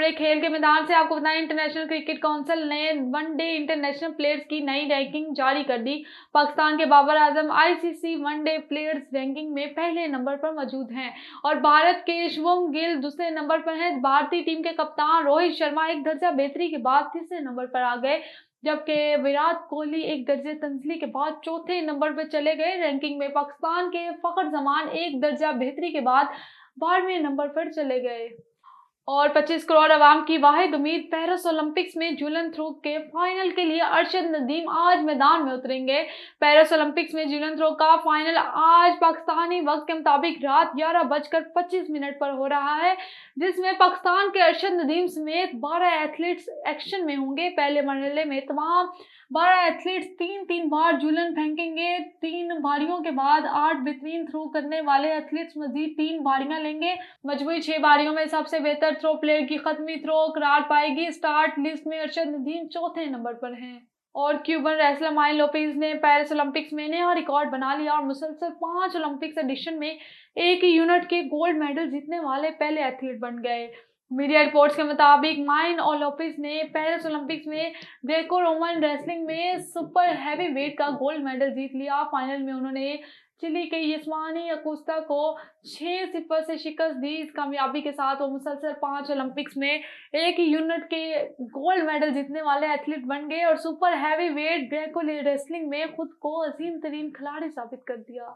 खबरें खेल के मैदान से। आपको बताएं, इंटरनेशनल क्रिकेट काउंसिल ने वनडे इंटरनेशनल प्लेयर्स की नई रैंकिंग जारी कर दी। पाकिस्तान के Babar Azam ICC one day players ranking में पहले नंबर पर मौजूद हैं और भारत के शुभम गिल दूसरे नंबर पर हैं। भारतीय टीम के कप्तान रोहित शर्मा एक दर्जा बेहतरी के बाद तीसरे नंबर पर आ गए, जबकि विराट कोहली एक दर्जे तंजली के बाद चौथे नंबर पर चले गए। रैंकिंग में पाकिस्तान के फखर जमान एक दर्जा बेहतरी के बाद 12वें नंबर पर चले गए। और 25 करोड़ अवाम की वाहिद उम्मीद पेरिस ओलंपिक्स में जूलन थ्रो के फाइनल के लिए अरशद नदीम आज मैदान में उतरेंगे। पेरिस ओलंपिक्स में जूलन थ्रो का फाइनल आज पाकिस्तानी वक्त के मुताबिक रात 11:25 पर हो रहा है, जिसमें पाकिस्तान के अरशद नदीम समेत 12 एथलीट्स एक्शन में होंगे। पहले मरहले में तमाम 12 एथलीट्स तीन बार जूलन फेंकेंगे। 3 बारियों के बाद 8 बेहतरीन थ्रो करने वाले एथलीट्स मजीद 3 बारियां लेंगे। मजमूई 6 बारियों में सबसे बेहतर थ्रो प्लेयर की खत्मी थ्रो करार पाएगी। स्टार्ट लिस्ट में अरशद नदीम चौथे नंबर पर हैं। और क्यूबन रेसलर माइन लोपेज ने पेरिस ओलंपिक्स में नया रिकॉर्ड बना लिया और मुसलसल 5 ओलंपिक्स एडिशन में एक ही यूनिट के गोल्ड मेडल जीतने वाले पहले एथलीट बन गए। मीडिया रिपोर्ट्स के मुताबिक माइन और लोपेज ने पेरिस ओलंपिक्स में ग्रेको रोमन रेसलिंग में सुपर हैवी वेट का गोल्ड मेडल जीत लिया। फाइनल में उन्होंने चिली के यस्मानी अकोस्टा को 6-0 से शिकस्त दी। इस कामयाबी के साथ वो मुसलसल 5 ओलंपिक्स में एक ही यूनिट के गोल्ड मेडल जीतने वाले एथलीट बन गए और super heavy weight Greco wrestling में खुद को अजीम तरीन खिलाड़ी साबित कर दिया।